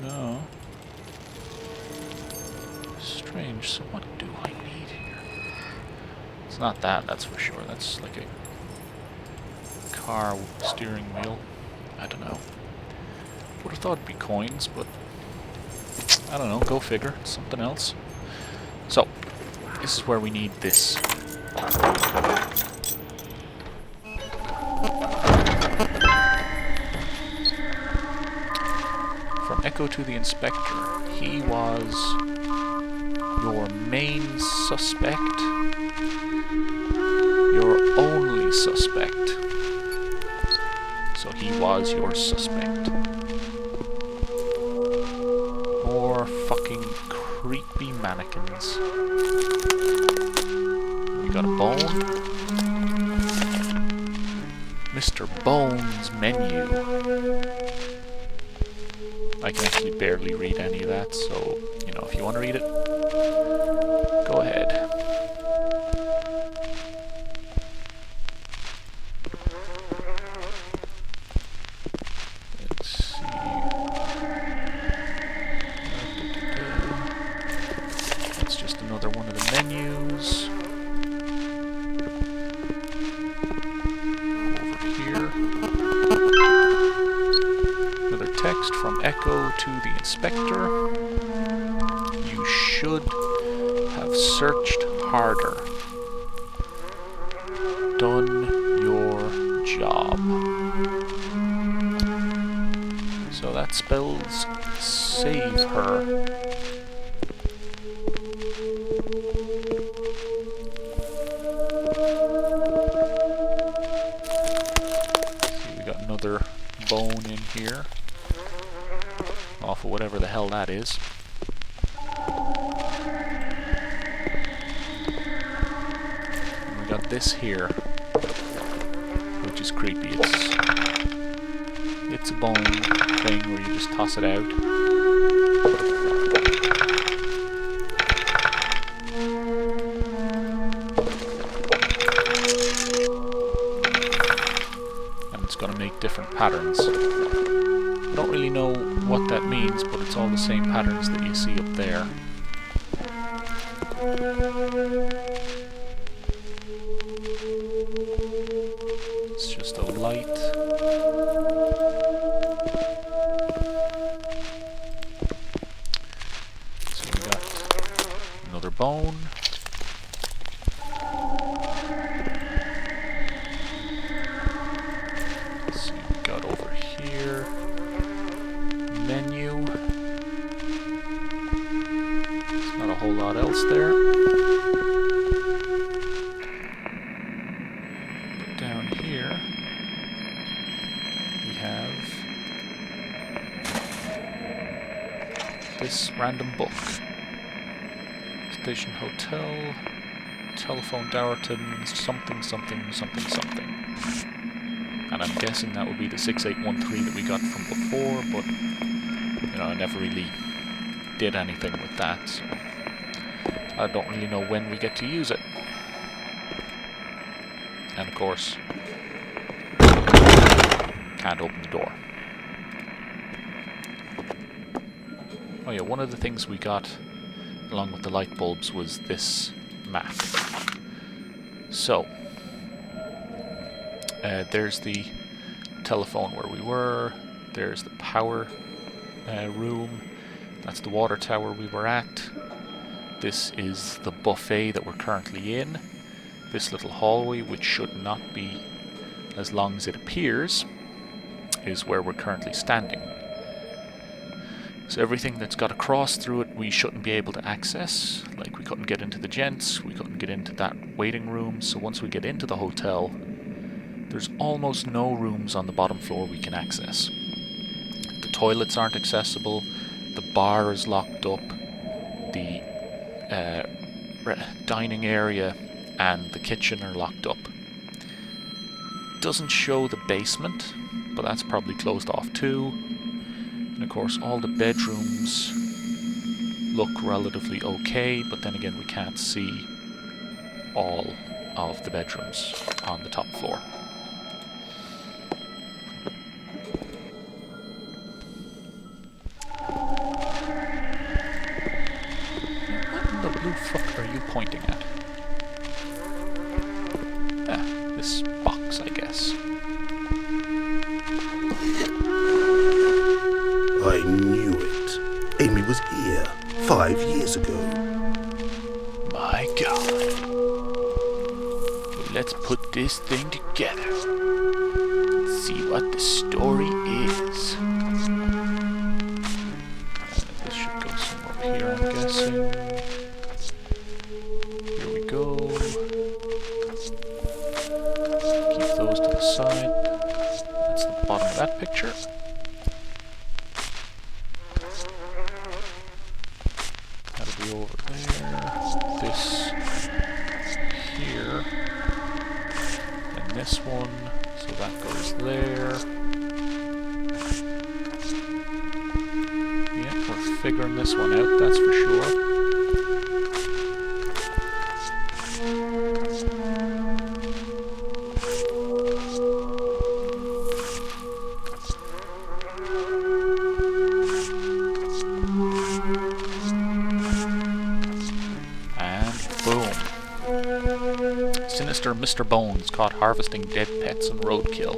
No. Strange. So what do I need here? It's not that, that's for sure. That's like a car steering wheel. I don't know. Would have thought it'd be coins, but I don't know. Go figure. It's something else. So, this is where we need this. From Echo to the Inspector. He was your main suspect. Your only suspect. So he was your suspect. More fucking creepy mannequins. We got a bone. Mr. Bones menu. I can actually barely read any of that, so, you know, if you want to read it, go ahead. Let's see. That's just another one of the menus. Over here. Another text from Echo to the Inspector. You should have searched harder. Done your job. So that spells save her. See, we got another bone in here. Off of whatever the hell that is. And we got this here, which is creepy. It's a bone thing where you just toss it out. And it's going to make different patterns. I don't really know what that means, but it's all the same patterns that you see up there. It's just a light. So we got another bone. Let's see what we got over here. Menu. There's not a whole lot else there. But down here we have this random book. Station Hotel, Telephone Dowerton, something, something, something, something. And I'm guessing that would be the 6813 that we got from before, but you know, I never really did anything with that, so I don't really know when we get to use it. And of course, can't open the door. Oh yeah, one of the things we got along with the light bulbs was this map. So, there's the telephone where we were, there's the power room, that's the water tower we were at, this is the buffet that we're currently in, this little hallway, which should not be as long as it appears, is where we're currently standing. So everything that's got a cross through it we shouldn't be able to access, like we couldn't get into the gents, we couldn't get into that waiting room, so once we get into the hotel, there's almost no rooms on the bottom floor we can access. The toilets aren't accessible, the bar is locked up, the dining area and the kitchen are locked up. Doesn't show the basement, but that's probably closed off too. And of course all the bedrooms look relatively okay, but then again we can't see all of the bedrooms on the top floor. I knew it. Amy was here 5 years ago. My God. Well, let's put this thing together. See what the story is. This should go somewhere here, I'm guessing. Here we go. Keep those to the side. That's the bottom of that picture. That'll be over there. This here. And this one. So that goes there. Yeah, we're figuring this one out, that's for sure. And boom. Sinister Mr. Bones caught harvesting dead pets and roadkill.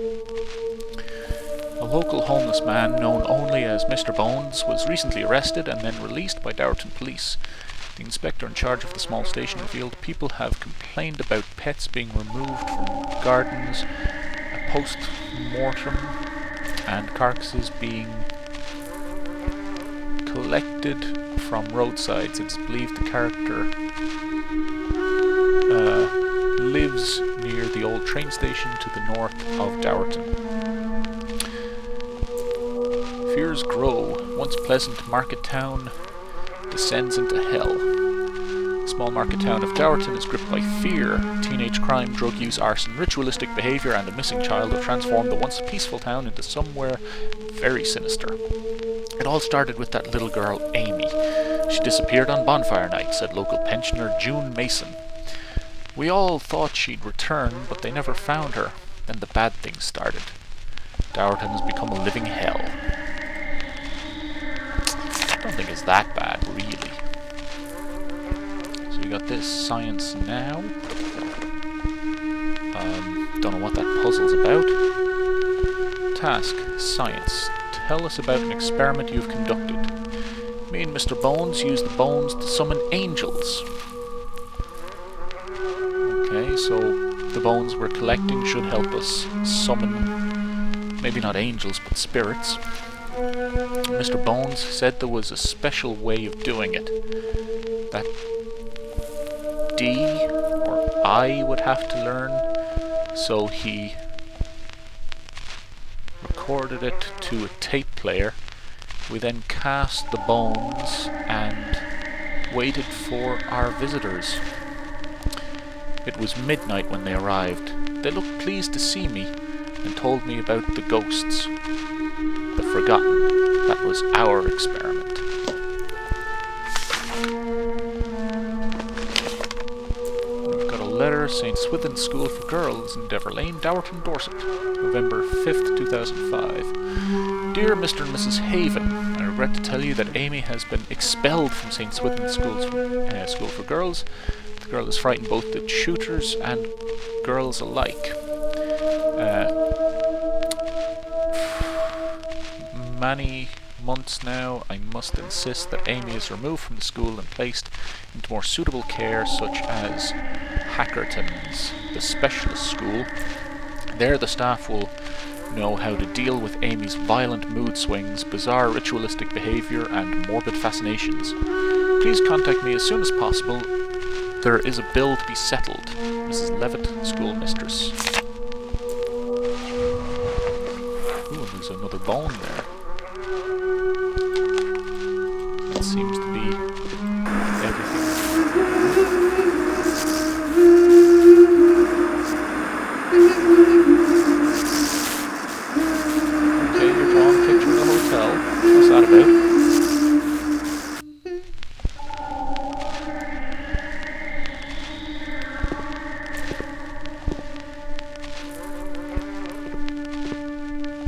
A local homeless man, known only as Mr. Bones, was recently arrested and then released by Dowerton police. The inspector in charge of the small station revealed people have complained about pets being removed from gardens, a post-mortem, and carcasses being collected from roadsides. It's believed the character lives near the old train station to the north of Dowerton. Fears grow. Once pleasant market town descends into hell. The small market town of Dowerton is gripped by fear. Teenage crime, drug use, arson, ritualistic behaviour and a missing child have transformed the once peaceful town into somewhere very sinister. It all started with that little girl, Amy. She disappeared on bonfire night, said local pensioner June Mason. We all thought she'd return, but they never found her. Then the bad things started. Dowerton has become a living hell. I don't think it's that bad, really. So we got this Science Now. Don't know what that puzzle's about. Task, Science. Tell us about an experiment you've conducted. Me and Mr. Bones used the bones to summon angels. Okay, so the bones we're collecting should help us summon, maybe not angels, but spirits. Mr. Bones said there was a special way of doing it. That D or I would have to learn, so he recorded it to a tape player. We then cast the bones and waited for our visitors. It was midnight when they arrived. They looked pleased to see me and told me about the ghosts. The Forgotten. That was our experiment. We've got a letter, St. Swithin's School for Girls in Dever Lane, Dowerton, Dorset, November 5th, 2005. Dear Mr. and Mrs. Haven, I regret to tell you that Amy has been expelled from St. Swithin's School for Girls. The girl has frightened both the tutors and girls alike. Many months now, I must insist that Amy is removed from the school and placed into more suitable care, such as Hackerton's, the specialist school. There the staff will know how to deal with Amy's violent mood swings, bizarre ritualistic behaviour and morbid fascinations. Please contact me as soon as possible. There is a bill to be settled. Mrs. Levitt, schoolmistress. Ooh, there's another bone there. That seems to be everything. Okay, you're drawing a picture of the hotel. What's that about?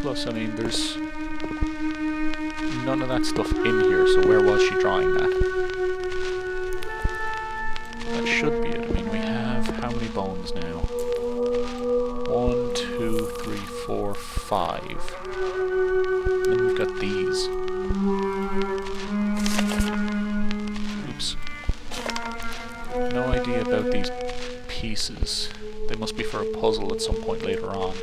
Plus, I mean, there's none of that stuff in here, so where was she drawing that? That should be it. I mean, we have how many bones now? 1, 2, 3, 4, 5. Then we've got these. pieces. They must be for a puzzle at some point later on.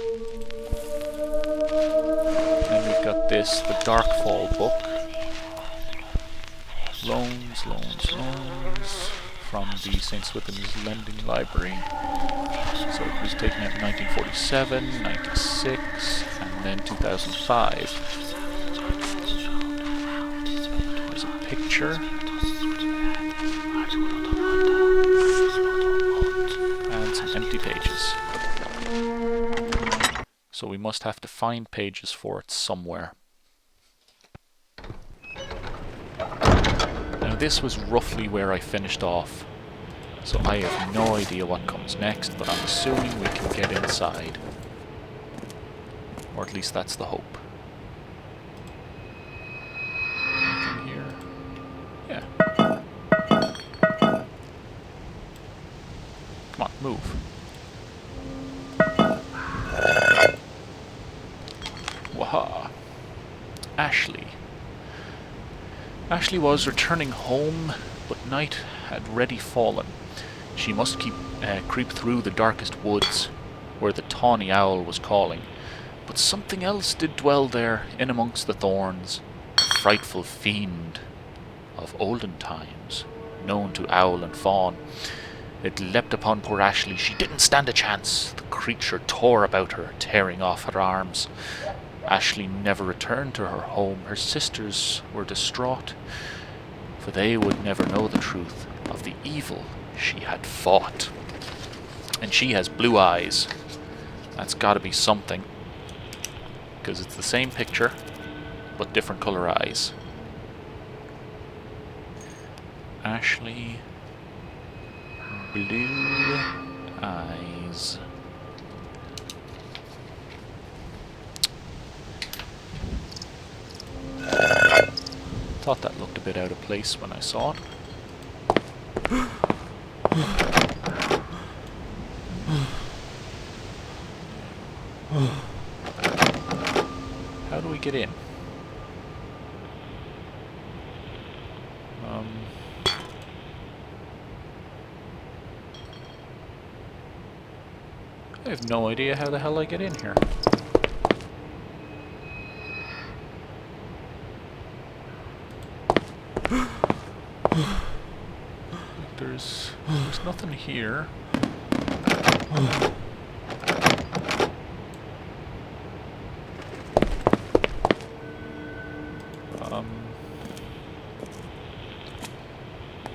Then we've got this, the Darkfall book. Loans from the St. Swithin's Lending Library. So it was taken out in 1947, 96, and then 2005. There's a picture. And some empty pages. So we must have to find pages for it somewhere. Now this was roughly where I finished off, so I have no idea what comes next, but I'm assuming we can get inside. Or at least that's the hope. Anything here? Yeah. Come on, move. Waha. Ashley. Ashley was returning home, but night had already fallen. She must creep through the darkest woods, where the tawny owl was calling. But something else did dwell there, in amongst the thorns. A frightful fiend of olden times, known to owl and fawn. It leapt upon poor Ashley. She didn't stand a chance. The creature tore about her, tearing off her arms. Ashley never returned to her home. Her sisters were distraught, for they would never know the truth of the evil she had fought. And she has blue eyes. That's gotta be something, because it's the same picture, but different color eyes. Ashley, blue eyes. Thought that looked a bit out of place when I saw it. How do we get in? I have no idea how the hell I get in here. There's nothing here.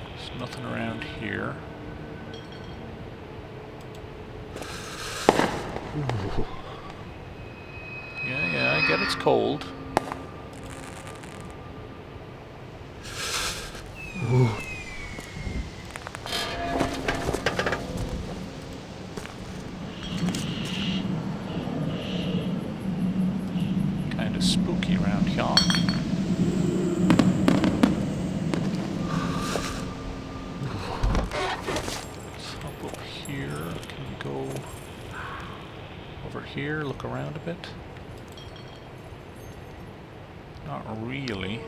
There's nothing around here. Yeah, I get it's cold. Kind of spooky around here. Let's hop up here. Can we go over here, look around a bit? Not really.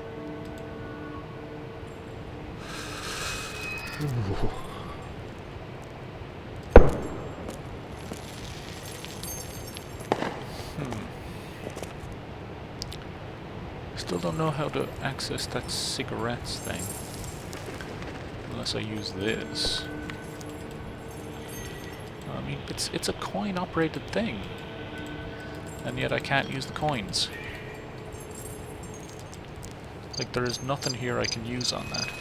Still don't know how to access that cigarettes thing. Unless I use this. I mean, it's a coin-operated thing. And yet I can't use the coins. Like, there is nothing here I can use on that.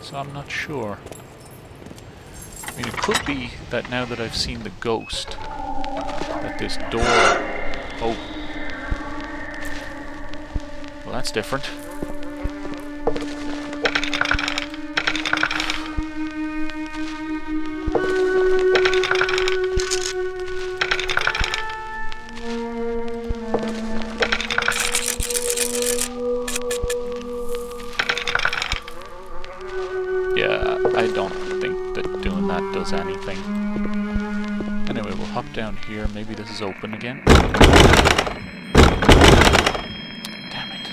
So I'm not sure. I mean, it could be that now that I've seen the ghost, that this door... Oh. Well, that's different. Yeah, I don't think that doing that does anything. Anyway, we'll hop down here. Maybe this is open again. Damn it.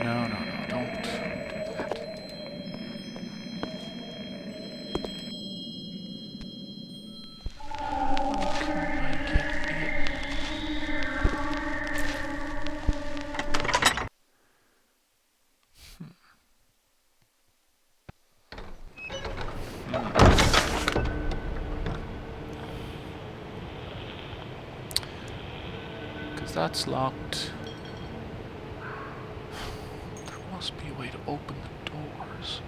No, don't do that. Because that's locked. There must be a way to open the doors.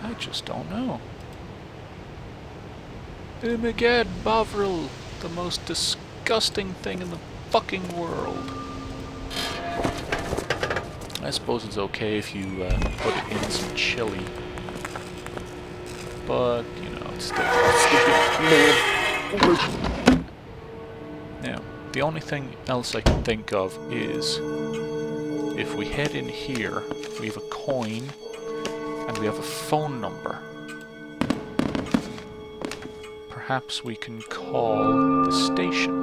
I just don't know. Oh my god, Bovril, the most disgusting thing in the fucking world. I suppose it's okay if you put it in some chili. But, you know, it's still... Now, the only thing else I can think of is if we head in here, we have a coin and we have a phone number. Perhaps we can call the station.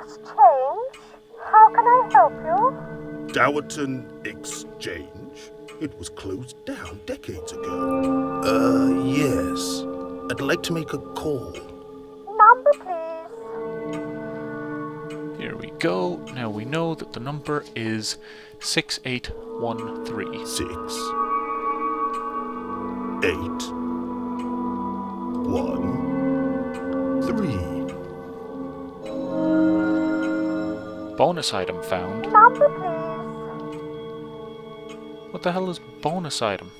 Exchange? How can I help you? Dowerton Exchange? It was closed down decades ago. Yes. I'd like to make a call. Number, please. Here we go. Now we know that the number is 6813. 6, 8, 1, 3. Bonus item found. Number, please. What the hell is bonus item?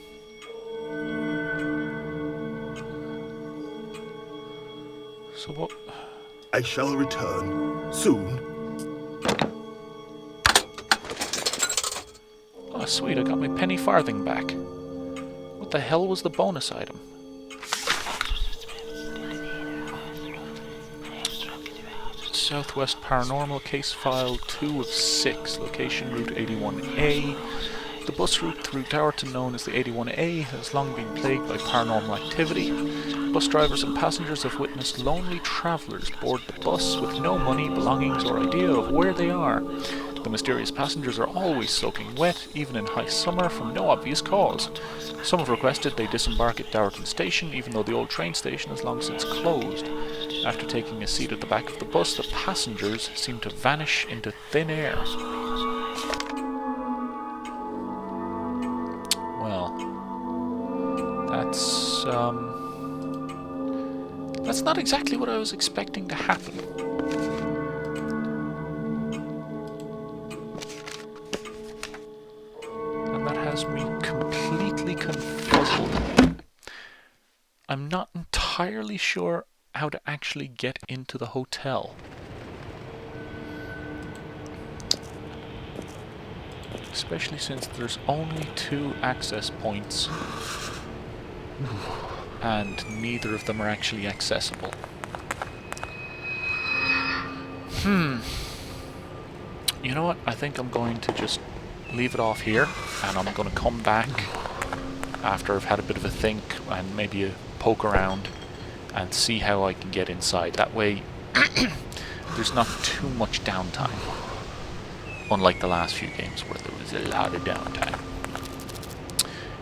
So what? I shall return soon. Oh sweet, I got my penny farthing back. What the hell was the bonus item? Southwest Paranormal Case File 2 of 6, location Route 81A. The bus route through Dowerton, known as the 81A, has long been plagued by paranormal activity. Bus drivers and passengers have witnessed lonely travellers board the bus with no money, belongings, or idea of where they are. The mysterious passengers are always soaking wet, even in high summer, from no obvious cause. Some have requested they disembark at Dowerton Station, even though the old train station has long since closed. After taking a seat at the back of the bus, the passengers seem to vanish into thin air. Well, that's not exactly what I was expecting to happen. And that has me completely confuzzled. I'm not entirely sure how to actually get into the hotel. Especially since there's only 2 access points and neither of them are actually accessible. You know what? I think I'm going to just leave it off here and I'm going to come back after I've had a bit of a think and maybe a poke around and see how I can get inside. That way there's not too much downtime. Unlike the last few games where there was a lot of downtime.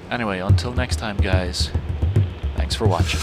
Anyway, until next time guys, thanks for watching.